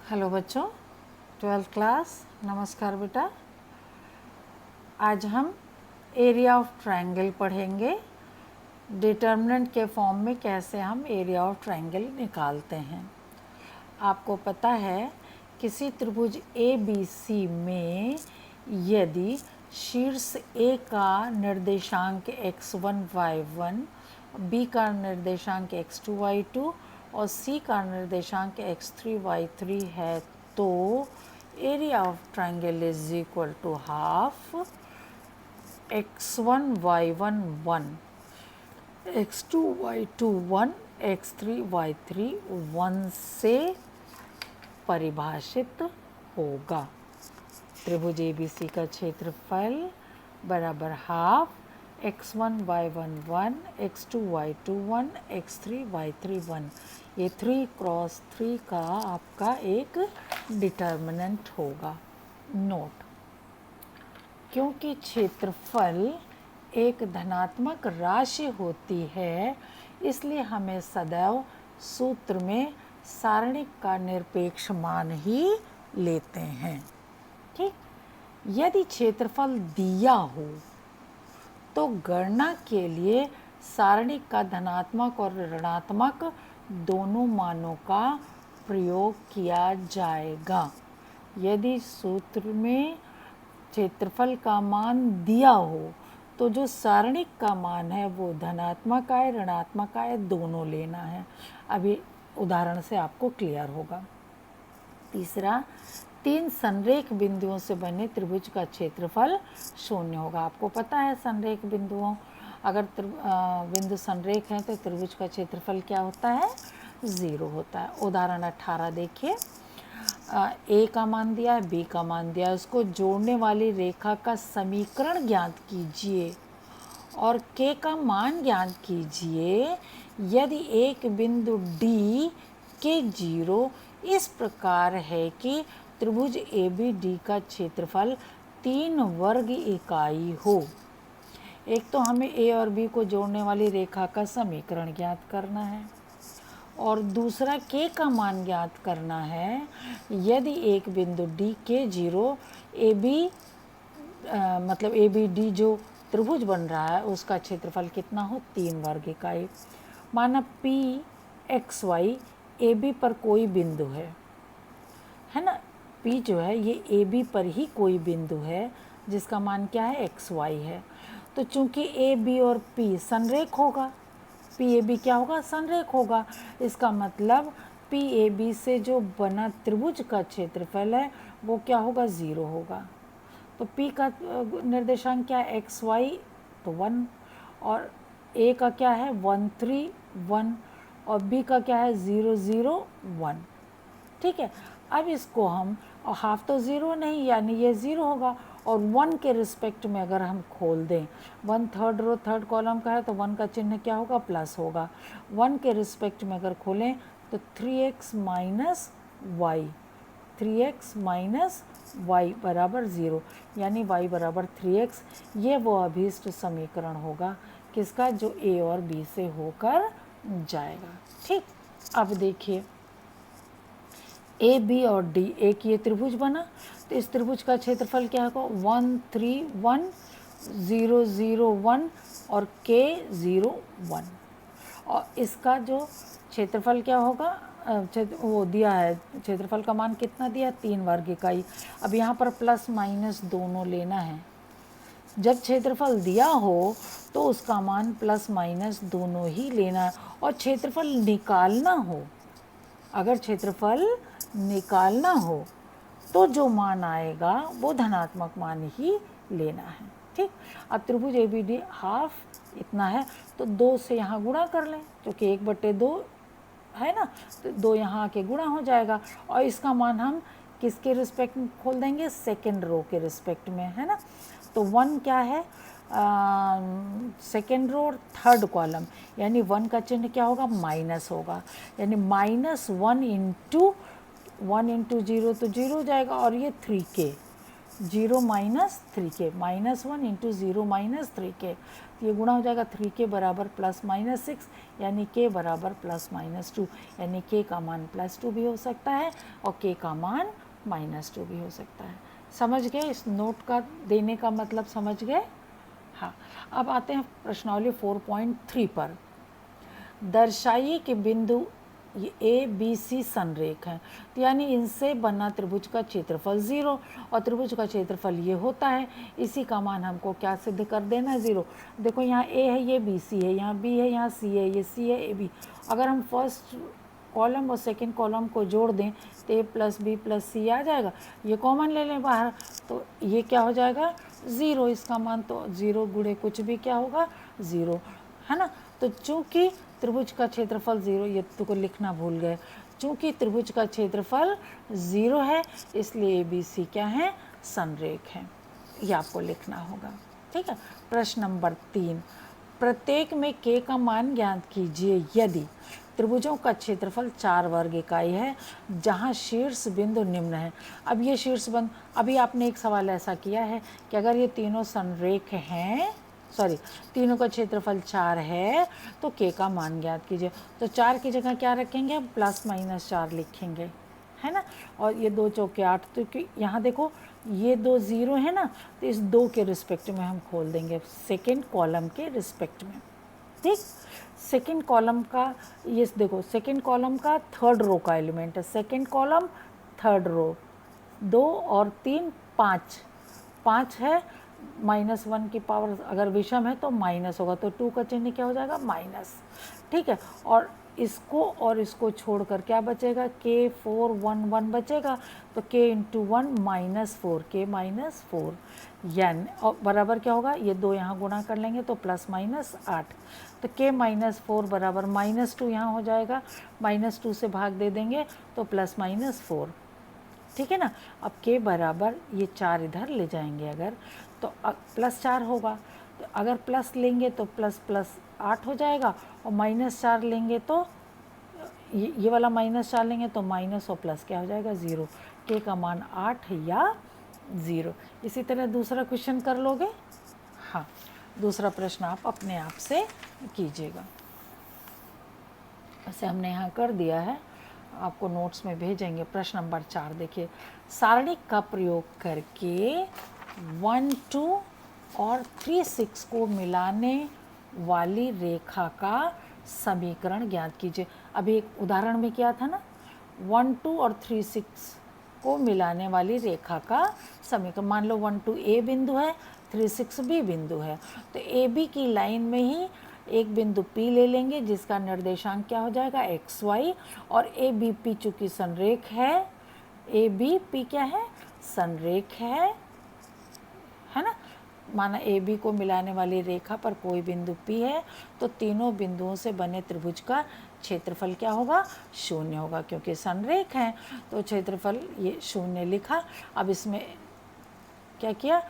Hello बच्चों, 12th class. नमस्कार बेटा। आज हम एरिया ऑफ ट्रायंगल पढ़ेंगे। डिटर्मिनेंट के फॉर्म में कैसे हम एरिया ऑफ ट्रायंगल निकालते हैं। आपको पता है किसी त्रिभुज ए बी सी में यदि शीर्ष ए का निर्देशांक x1 y1, बी का निर्देशांक x2 y2 और सी का निर्देशांक x3 y3 है तो area of triangle is equal to half x1 y1 1, x2 y2 1, x3 y3 1 से परिभाषित होगा। त्रिभुज ABC का क्षेत्रफल बराबर half x1 y1 1, x2 y2 1, x3 y3 1। ये 3 क्रॉस 3 का आपका एक डिटर्मिनेंट होगा। नोट, क्योंकि क्षेत्रफल एक धनात्मक राशि होती है इसलिए हमें सदैव सूत्र में सारणिक का निरपेक्ष मान ही लेते हैं। ठीक, यदि क्षेत्रफल दिया हो तो गणना के लिए सारणिक का धनात्मक और ऋणात्मक दोनों मानों का प्रयोग किया जाएगा। यदि सूत्र में क्षेत्रफल का मान दिया हो तो जो सारणिक का मान है वो धनात्मक आए ऋणात्मक आए दोनों लेना है। अभी उदाहरण से आपको क्लियर होगा। तीसरा, 3 संरेख बिंदुओं से बने त्रिभुज का क्षेत्रफल 0 होगा। आपको पता है संरेख बिंदुओं, अगर बिंदु संरेख हैं तो त्रिभुज का क्षेत्रफल क्या होता है? 0 होता है। उदाहरण 18 देखिए। ए का मान दिया है, बी का मान दिया है, उसको जोड़ने वाली रेखा का समीकरण ज्ञात कीजिए और के का मान ज्ञात कीजिए यदि एक बिंदु डी के 0 इस प्रकार है कि त्रिभुज ए बी डी का क्षेत्रफल 3 वर्ग इकाई हो। एक तो हमें ए और बी को जोड़ने वाली रेखा का समीकरण ज्ञात करना है और दूसरा के का मान ज्ञात करना है यदि एक बिंदु डी के 0 ए बी मतलब ए बी डी जो त्रिभुज बन रहा है उसका क्षेत्रफल कितना हो? 3 वर्ग इकाई। माना P X Y A B पर कोई बिंदु है ना। पी जो है ये ए बी पर ही कोई बिंदु है जिसका मान क्या है? एक्स वाई है। तो चूंकि ए बी और पी संरेख होगा, पी ए बी क्या होगा? संरेख होगा। इसका मतलब पी ए बी से जो बना त्रिभुज का क्षेत्रफल है वो क्या होगा? 0 होगा। तो P का निर्देशांक क्या है? एक्स वाई तो 1 और A का क्या है? 1 3 1 और B का क्या है? 0 0 1। ठीक है, अब इसको हम और हाफ तो 0 नहीं यानी ये 0 होगा और 1 के रिस्पेक्ट में अगर हम खोल दें, 1 थर्ड रो थर्ड कॉलम का है तो 1 का चिन्ह क्या होगा? प्लस होगा। 1 के रिस्पेक्ट में अगर खोलें तो 3x minus Y, 3x minus y बराबर 0 यानी y बराबर 3x। ये वो अभीष्ट समीकरण होगा किसका? जो a और b से होकर जाएगा। ठीक, अब देखिए a b और d एक ये त्रिभुज बना तो इस त्रिभुज का क्षेत्रफल क्या होगा? 1 3 1 0 0 1 और k 0 1 और इसका जो क्षेत्रफल क्या होगा? वो दिया है, क्षेत्रफल का मान कितना दिया? 3 वर्ग इकाई। अब यहाँ पर प्लस माइनस दोनों लेना है। जब क्षेत्रफल दिया हो तो उसका मान प्लस माइनस दोनों ही लेना है और क्षेत्रफल निकालना हो, अगर क्षेत्रफल निकालना हो तो जो मान आएगा वो धनात्मक मान ही लेना है। ठीक, अब त्रिभुज ए बी डी हाफ इतना है तो 2 से यहाँ गुणा कर लें क्योंकि 1/2 है ना, तो 2 यहाँ आके गुणा हो जाएगा और इसका मान हम किसके रिस्पेक्ट में खोल देंगे? सेकेंड रो के रिस्पेक्ट में, है ना। तो 1 क्या है? सेकेंड रो थर्ड कॉलम यानी 1 का चिन्ह क्या होगा? माइनस होगा यानी -1 इंटू 1 इंटू 0 तो 0 हो जाएगा और ये 3k 0 minus 3k -1 into 0 minus 3k ये गुणा हो जाएगा 3k बराबर प्लस माइनस 6, यानी k बराबर प्लस माइनस 2, यानी k का मान प्लस 2 भी हो सकता है और k का मान माइनस 2 भी हो सकता है। समझ गए? इस नोट का देने का मतलब समझ गए? हाँ, अब आते हैं प्रश्नावली 4.3 पर। दर्शाइए कि बिंदु ए बी सी संरेख हैं, तो यानी इनसे बना त्रिभुज का क्षेत्रफल 0 और त्रिभुज का क्षेत्रफल ये होता है, इसी का मान हमको क्या सिद्ध कर देना है? 0। देखो यहाँ ए है, ये बी सी है, यहाँ बी है, यहाँ सी है, ये सी है, ए बी। अगर हम फर्स्ट कॉलम और सेकंड कॉलम को जोड़ दें तो A plus B plus C आ जाएगा। ये कॉमन ले लें बाहर, तो ये क्या हो जाएगा? 0। इसका मान तो 0 गुणे कुछ भी क्या होगा? 0, है ना। तो चूंकि त्रिभुज का क्षेत्रफल 0, ये तो लिखना भूल गए, चूंकि त्रिभुज का क्षेत्रफल 0 है इसलिए ए बी सी क्या है? संरेख है। ये आपको लिखना होगा, ठीक है। प्रश्न नंबर 3, प्रत्येक में k का मान ज्ञात कीजिए यदि त्रिभुजों का क्षेत्रफल 4 वर्ग इकाई है जहां शीर्ष बिंदु निम्न है। अब ये शीर्ष बिंदु, अभी आपने एक सवाल ऐसा किया है कि अगर ये तीनों संरेख हैं, तीनों का क्षेत्रफल 4 है तो k का मान ज्ञात कीजिए। तो 4 की जगह क्या रखेंगे? हम प्लस माइनस 4 लिखेंगे, है ना। और ये 2 चौके 8, तो यहाँ देखो ये 2 0 है ना, तो इस 2 के रिस्पेक्ट में हम खोल देंगे, सेकेंड कॉलम के रिस्पेक्ट में, ठीक। सेकेंड कॉलम का ये देखो, सेकेंड कॉलम का थर्ड रो का एलिमेंट है, सेकेंड कॉलम थर्ड रो, 2 और 3 5 है, -1 की पावर अगर विषम है तो माइनस होगा, तो 2 का चिन्ह क्या हो जाएगा? माइनस, ठीक है। और इसको छोड़कर क्या बचेगा? k 4 1 1 बचेगा, तो k इंटू 1 -4, k -4, यानी और बराबर क्या होगा? ये 2 यहाँ गुणा कर लेंगे तो प्लस माइनस 8, तो k -4 बराबर -2 यहाँ हो जाएगा, -2 से भाग दे देंगे तो प्लस -4, ठीक है ना। अब k बराबर ये 4 इधर ले जाएंगे अगर, तो +4 होगा, तो अगर प्लस लेंगे तो प्लस 8 हो जाएगा, और -4 लेंगे तो ये वाला -4 लेंगे तो माइनस और प्लस क्या हो जाएगा? 0। k का मान 8 या 0। इसी तरह दूसरा क्वेश्चन कर लोगे? हाँ, दूसरा प्रश्न आप अपने आप से कीजिएगा। ऐसे हमने यहाँ कर दिया है, आपको नोट्स में भेजेंगे। प्रश्न नंबर 4 देखिए, सारणिक का प्रयोग करके 1 2 और 3 6 को मिलाने वाली रेखा का समीकरण ज्ञात कीजिए। अभी एक उदाहरण में किया था ना, 1 2 और 3 6 को मिलाने वाली रेखा का समीकरण। मान लो 1 2 ए बिंदु है, 3 6 बी बिंदु है, तो ए बी की लाइन में ही एक बिंदु P ले लेंगे जिसका निर्देशांक क्या हो जाएगा? x y, और ए बी पी चूँकि संरेख है, ए बी पी क्या है? संरेख है ना। माना ए बी को मिलाने वाली रेखा पर कोई बिंदु P है, तो तीनों बिंदुओं से बने त्रिभुज का क्षेत्रफल क्या होगा? 0 होगा, क्योंकि संरेख है तो क्षेत्रफल ये 0 लिखा। अब इसमें क्या किया?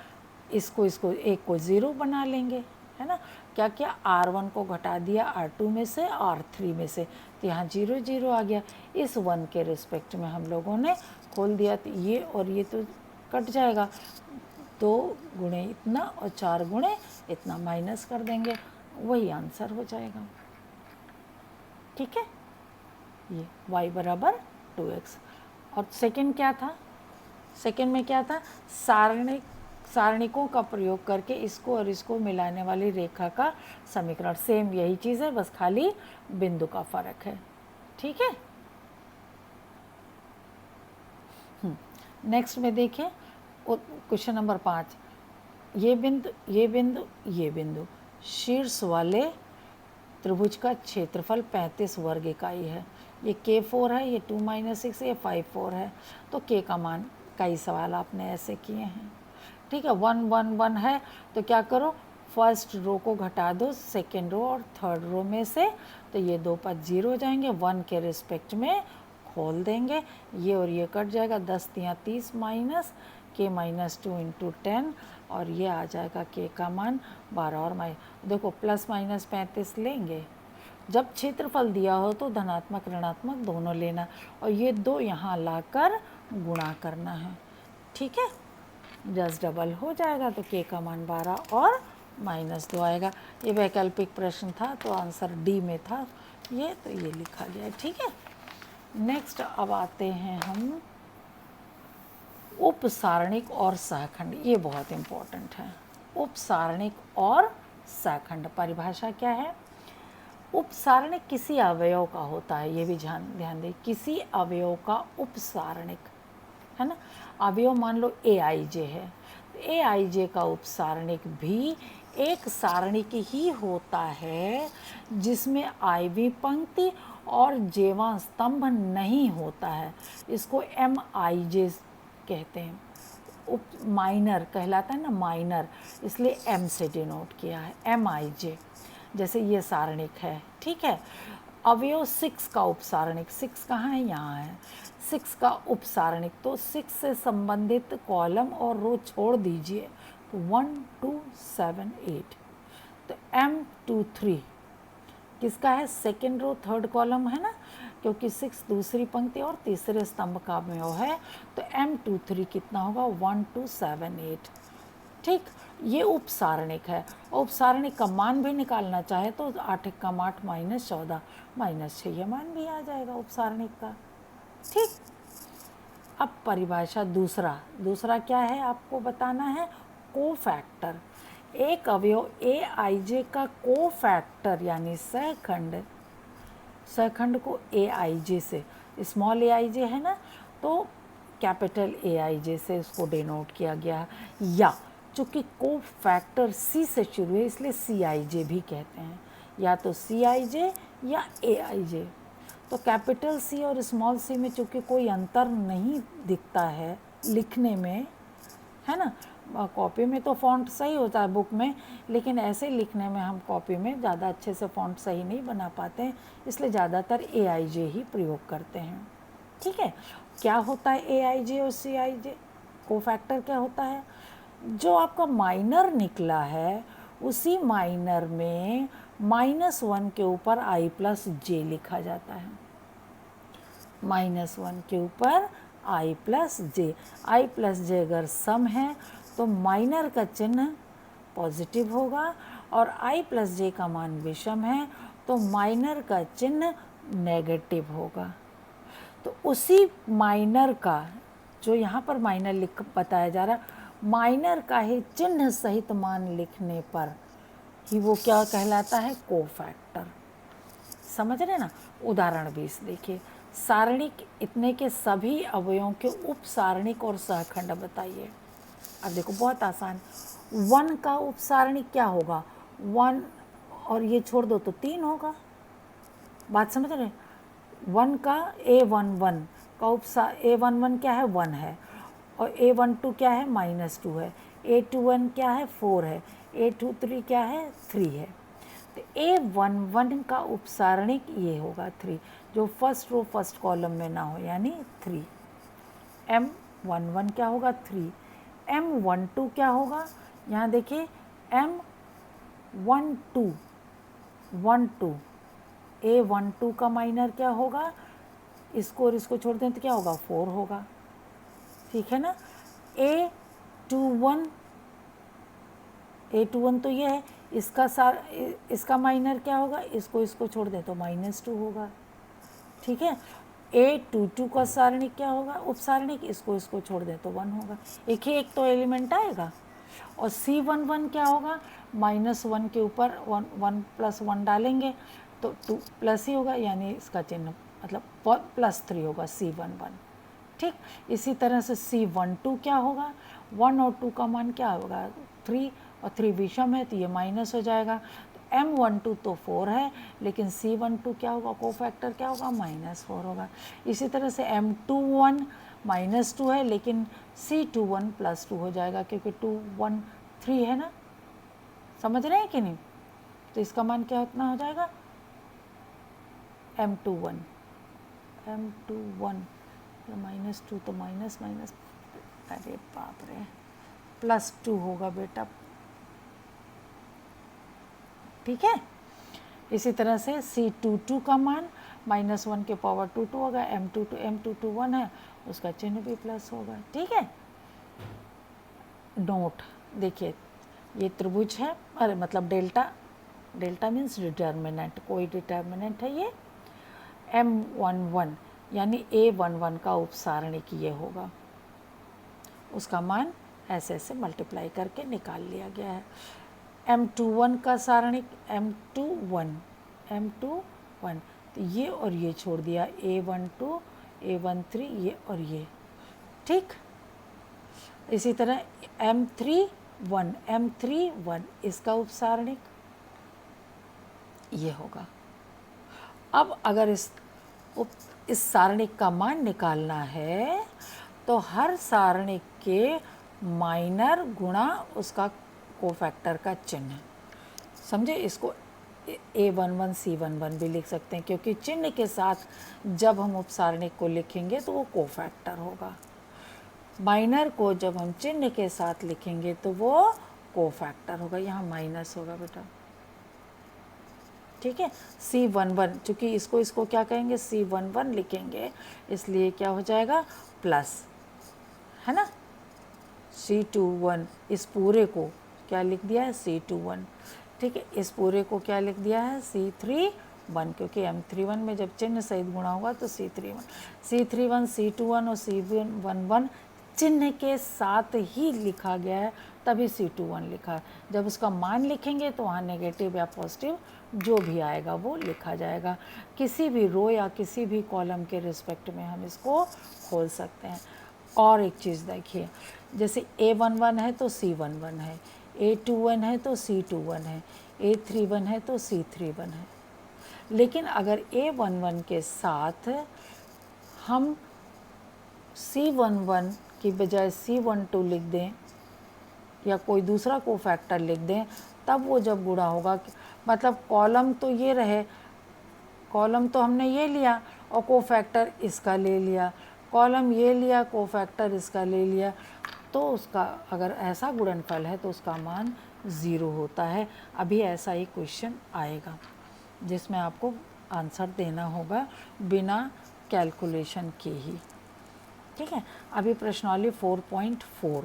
इसको एक को 0 बना लेंगे, है ना। क्या किया? R1 को घटा दिया R2 में से, R3 में से, तो यहाँ 0 0 आ गया। इस 1 के रिस्पेक्ट में हम लोगों ने खोल दिया, तो ये और ये तो कट जाएगा, 2 गुणे इतना और 4 गुणे इतना माइनस कर देंगे, वही आंसर हो जाएगा, ठीक है। ये y बराबर 2x। और सेकंड क्या था? सेकंड में क्या था? सारणिकों का प्रयोग करके इसको और इसको मिलाने वाली रेखा का समीकरण। सेम यही चीज़ है, बस खाली बिंदु का फर्क है, ठीक है। नेक्स्ट में देखें क्वेश्चन नंबर 5, ये बिंदु शीर्ष वाले त्रिभुज का क्षेत्रफल 35 वर्ग इकाई है। ये k4 है, ये 2 - 6, ये 5 4 है, तो k का मान, कई सवाल आपने ऐसे किए हैं, ठीक है। 1 1 1 है तो क्या करो? फर्स्ट रो को घटा दो सेकेंड रो और थर्ड रो में से, तो ये 2 5 0 हो जाएंगे, 1 के रिस्पेक्ट में खोल देंगे, ये और ये कट जाएगा, 10 3 30 माइनस k -2 इंटू 10, और ये आ जाएगा k का मान 12 और देखो प्लस माइनस 35 लेंगे। जब क्षेत्रफल दिया हो तो धनात्मक ऋणात्मक दोनों लेना, और ये 2 यहाँ लाकर गुणा करना है, ठीक है। जस्ट डबल हो जाएगा, तो k का मान 12 और -2 आएगा। ये वैकल्पिक प्रश्न था तो आंसर डी में था ये, तो ये लिखा गया। ठीक है, नेक्स्ट अब आते हैं हम उपसारणिक और सहखंड। ये बहुत इम्पोर्टेंट है। उपसारणिक और सहखंड परिभाषा क्या है? उपसारणिक किसी अवयव का होता है, ये भी ध्यान दें, किसी अवयव का उपसारणिक, है ना। अवयव मान लो AIJ है, तो AIJ का उपसारणिक भी एक सारणिक ही होता है जिसमें IV पंक्ति और जेवा स्तंभ नहीं होता है। इसको MIJ कहते हैं। उप माइनर कहलाता है ना, माइनर, इसलिए M से डिनोट किया है, MIJ। जैसे ये सारणिक है, ठीक है। अवयव 6 का उपसारणिक, 6 कहाँ है? यहाँ है। 6 का उपसारणिक, तो 6 से संबंधित कॉलम और रो छोड़ दीजिए, तो 1 2 7 8। तो M23 किसका है? सेकेंड रो थर्ड कॉलम है ना, क्योंकि 6 दूसरी पंक्ति और तीसरे स्तंभ का अवयव है, तो M23 कितना होगा? 1 2 7 8। ठीक, ये उपसारणिक है। उपसारणिक का मान भी निकालना चाहे तो 8 × 8 -14 -6, ये मान भी आ जाएगा उपसारणिक का। ठीक, अब परिभाषा दूसरा क्या है आपको बताना है? कोफैक्टर। एक अवयव AIJ का कोफैक्टर यानी सहखंड को AIJ से, स्मॉल AIJ है ना, तो कैपिटल AIJ से उसको डिनोट किया गया। या चूँकि कोफैक्टर C से शुरू है इसलिए CIJ भी कहते हैं, या तो CIJ या AIJ। तो कैपिटल C और स्मॉल c में चूँकि कोई अंतर नहीं दिखता है लिखने में, है ना। कॉपी में तो फ़ॉन्ट सही होता है बुक में, लेकिन ऐसे लिखने में हम कॉपी में ज़्यादा अच्छे से फ़ॉन्ट सही नहीं बना पाते हैं, इसलिए ज़्यादातर AIJ ही प्रयोग करते हैं। ठीक है, क्या होता है AIJ और CIJ? कोफैक्टर क्या होता है? जो आपका माइनर निकला है उसी माइनर में -1 के ऊपर I+J लिखा जाता है। -1 के ऊपर I+J। I+J अगर सम है तो माइनर का चिन्ह पॉजिटिव होगा, और I+J का मान विषम है तो माइनर का चिन्ह नेगेटिव होगा। तो उसी माइनर का, जो यहाँ पर माइनर लिख बताया जा रहा, माइनर का ही चिन्ह सहित मान लिखने पर ही वो क्या कहलाता है? कोफैक्टर। समझ रहे ना? उदाहरण 20 देखिए। सारणिक इतने के सभी अवयवों के उपसारणिक और सहखंड बताइए। अब देखो बहुत आसान। 1 का उपसारणिक क्या होगा? 1 और ये छोड़ दो तो 3 होगा। बात समझ रहे? 1 का A11 का A11 क्या है? 1 है, और A12 क्या है? -2 है। A21 क्या है? 4 है। A23 क्या है? 3 है। तो A11 का उपसारणिक ये होगा 3, जो फर्स्ट रो फर्स्ट कॉलम में ना हो, यानी 3। M11 क्या होगा? 3। M12 क्या होगा? यहाँ देखिए, M12 A12 का माइनर क्या होगा? इसको और इसको छोड़ दें तो क्या होगा? 4 होगा। ठीक है ना। A21 तो ये है, इसका माइनर क्या होगा? इसको छोड़ दें तो -2 होगा। ठीक है। A22 का सारणिक क्या होगा? उपसारणिक, इसको छोड़ दें तो 1 होगा। एक तो एलिमेंट आएगा। और C11 क्या होगा? -1 के ऊपर 1 + 1 डालेंगे तो 2 प्लस ही होगा, यानी इसका चिन्ह मतलब +3 होगा C11। ठीक, इसी तरह से C12 क्या होगा? 1 और 2 का मान क्या होगा? 3, और 3 विषम है तो ये माइनस हो जाएगा। तो M12 तो 4 है, लेकिन C12 क्या होगा? कोफैक्टर क्या होगा? -4 होगा। इसी तरह से M21 -2 है, लेकिन C21 +2 हो जाएगा, क्योंकि 2 1 3 है ना। समझ रहे हैं कि नहीं? तो इसका मान क्या उतना हो जाएगा? M21 -2 तो माइनस, अरे बाप रे, +2 होगा बेटा। ठीक है। इसी तरह से C22 का मान -1 के पावर 2 होगा। M22 1 है, उसका चिन्ह भी प्लस होगा। ठीक है। नोट देखिए, ये त्रिभुज है, अरे मतलब डेल्टा, डेल्टा मीन्स डिटर्मिनेंट, कोई डिटर्मिनेंट है ये M11 यानी A11 का उपसारणिक ये होगा, उसका मान ऐसे ऐसे मल्टीप्लाई करके निकाल लिया गया है। M21 का सारणिक M21 तो ये और ये छोड़ दिया A12 A13 ये और ये, ठीक। इसी तरह M31 इसका उपसारणिक ये होगा। अब अगर इस सारणिक का मान निकालना है तो हर सारणिक के माइनर गुणा उसका कोफैक्टर का चिन्ह, समझे। इसको A11 C11 भी लिख सकते हैं, क्योंकि चिन्ह के साथ जब हम उपसारणिक को लिखेंगे तो वो कोफैक्टर होगा। माइनर को जब हम चिन्ह के साथ लिखेंगे तो वो कोफैक्टर होगा, यहाँ माइनस होगा बेटा, ठीक है। C11 चूँकि इसको क्या कहेंगे, C11 लिखेंगे, इसलिए क्या हो जाएगा प्लस, है ना। C21 इस पूरे को क्या लिख दिया है C21, ठीक है। इस पूरे को क्या लिख दिया है C31, क्योंकि M31 में जब चिन्ह सहित गुणा होगा तो C31 C21 और C11 चिन्ह के साथ ही लिखा गया है, तभी C21 लिखा है। जब उसका मान लिखेंगे तो वहाँ नेगेटिव या पॉजिटिव जो भी आएगा वो लिखा जाएगा। किसी भी रो या किसी भी कॉलम के रिस्पेक्ट में हम इसको खोल सकते हैं। और एक चीज़ देखिए, जैसे A11 है तो C11 है, A21 है तो C21 है, A31 है तो C31 है। लेकिन अगर A11 के साथ हम C11 की बजाय C12 लिख दें या कोई दूसरा कोफैक्टर लिख दें, तब वो जब गुणा होगा, मतलब कॉलम तो ये रहे, कॉलम तो हमने ये लिया और कोफैक्टर इसका ले लिया, कॉलम ये लिया कोफैक्टर इसका ले लिया, तो उसका अगर ऐसा गुणनफल है तो उसका मान 0 होता है। अभी ऐसा ही क्वेश्चन आएगा जिसमें आपको आंसर देना होगा बिना कैलकुलेशन के ही, ठीक है। अभी प्रश्नावली 4.4,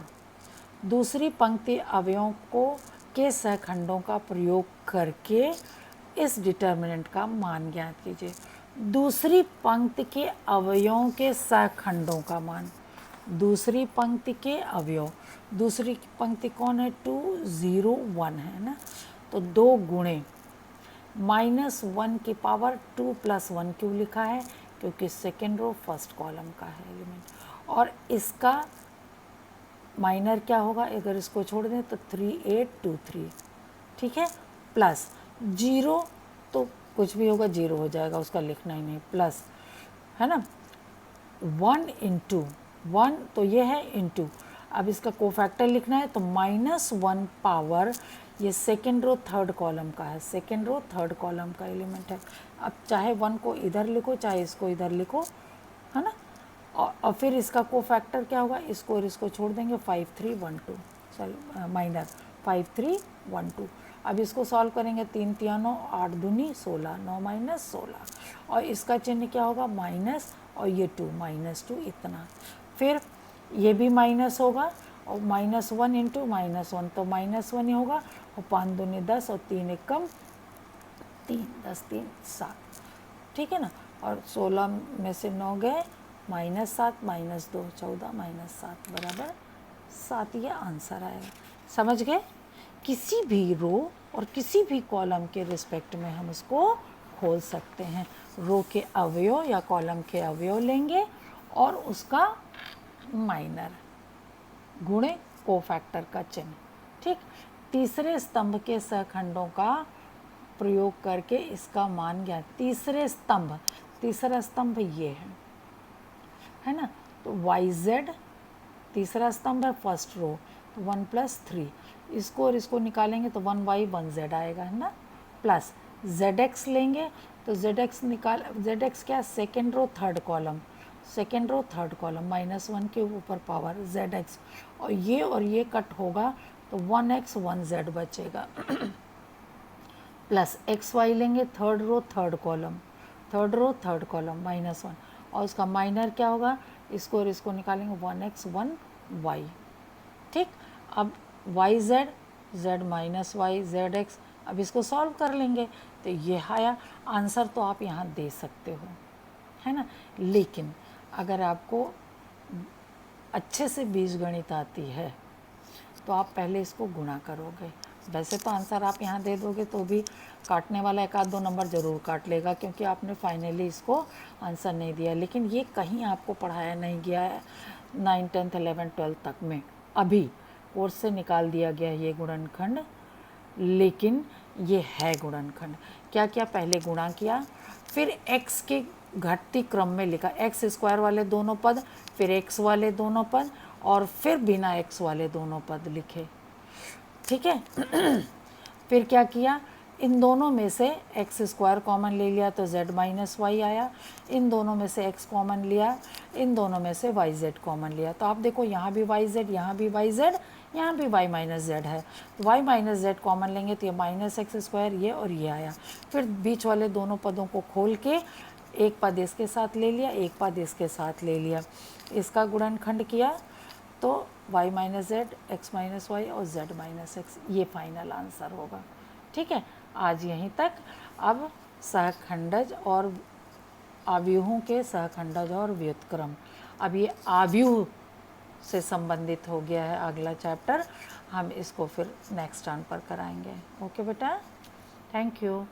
दूसरी पंक्ति अवयवों को के सहखंडों का प्रयोग करके इस डिटर्मिनेंट का मान ज्ञात कीजिए। दूसरी पंक्ति के अवयवों के सहखंडों का मान, दूसरी पंक्ति के अवयव, दूसरी पंक्ति कौन है 2 0 1 है ना, तो 2 गुणे -1 की पावर 2 + 1 क्यों लिखा है, क्योंकि सेकेंड रो फर्स्ट कॉलम का है एलिमेंट, और इसका माइनर क्या होगा, अगर इसको छोड़ दें तो 3823, ठीक है, प्लस 0 तो कुछ भी होगा 0 हो जाएगा, उसका लिखना ही नहीं, प्लस है ना 1 × 1 तो ये है इंटू, अब इसका कोफैक्टर लिखना है तो -1 पावर, ये सेकेंड रो थर्ड कॉलम का है, सेकेंड रो थर्ड कॉलम का एलिमेंट है। अब चाहे 1 को इधर लिखो चाहे इसको इधर लिखो, है ना, और फिर इसका कोफैक्टर क्या होगा, इसको और इसको छोड़ देंगे 5312, चलो माइनर 5312। अब इसको सॉल्व करेंगे, 3 × 9 8 दूनी 16, 9 - 16, और इसका चिन्ह क्या होगा माइनस, और ये 2 -2 इतना, फिर ये भी माइनस होगा, और -1 × -1 तो -1 ही होगा, और 5 दूनी 10 और 3 एकम 3, 10 3 7, ठीक है ना, और 16 में से 9 गए, -7 -2 14 -7 बराबर 7, ये आंसर आएगा। समझ गए, किसी भी रो और किसी भी कॉलम के रिस्पेक्ट में हम इसको खोल सकते हैं। रो के अवयव या कॉलम के अवयव लेंगे और उसका माइनर गुणे कोफैक्टर का चिन्ह, ठीक। तीसरे स्तंभ के सहखंडों का प्रयोग करके इसका मान ज्ञात, तीसरा स्तंभ ये है ना, तो YZ तीसरा स्तंभ है फर्स्ट रो, तो 1 + 3, इसको और इसको निकालेंगे तो 1Y 1Z आएगा, है ना, प्लस ZX लेंगे तो ZX क्या, second row third column, second row third column -1 के ऊपर पावर ZX, और ये कट होगा तो 1X 1Z बचेगा प्लस XY लेंगे थर्ड रो थर्ड कॉलम -1, और उसका माइनर क्या होगा, इसको और इसको निकालेंगे 1X 1Y, ठीक। अब YZ z minus Y Z X. अब इसको सॉल्व कर लेंगे तो ये आया आंसर। तो आप यहाँ दे सकते हो, है ना। लेकिन अगर आपको अच्छे से बीजगणित आती है तो आप पहले इसको गुणा करोगे। वैसे तो आंसर आप यहाँ दे दोगे तो भी काटने वाला एक आध दो नंबर ज़रूर काट लेगा, क्योंकि आपने फाइनली इसको आंसर नहीं दिया। लेकिन ये कहीं आपको पढ़ाया नहीं गया है 9, 10th, 11th, 12th तक में। अभी कोर्स से निकाल दिया गया ये गुणनखंड, लेकिन ये है गुणनखंड। क्या किया, पहले गुणा किया, फिर x के घटती क्रम में लिखा, एक्स स्क्वायर वाले दोनों पद, फिर x वाले दोनों पद, और फिर बिना x वाले दोनों पद लिखे। ठीक है। फिर क्या किया, इन दोनों में से एक्स स्क्वायर कॉमन ले लिया तो z माइनस वाई आया। इन दोनों में से x कॉमन लिया, इन दोनों में से वाई जेड कॉमन लिया। तो आप देखो यहाँ भी वाई जेड, यहाँ भी वाई जेड, यहाँ भी वाई माइनस जेड है। तो वाई माइनस जेड कॉमन लेंगे तो ये माइनस एक्स स्क्वायर, ये और ये आया। फिर बीच वाले दोनों पदों को खोल के एक पद इसके साथ ले लिया, एक पद इसके साथ ले लिया, इसका गुणनखंड किया तो y minus Z, X minus Y और z माइनस एक्स, ये फाइनल आंसर होगा। ठीक है, आज यहीं तक। अब सहखंडज और आव्यूहों के सहखंडज और व्युत्क्रम, अब ये आव्यूह से संबंधित हो गया है अगला चैप्टर। हम इसको फिर नेक्स्ट टर्न पर कराएंगे। ओके बेटा, थैंक यू।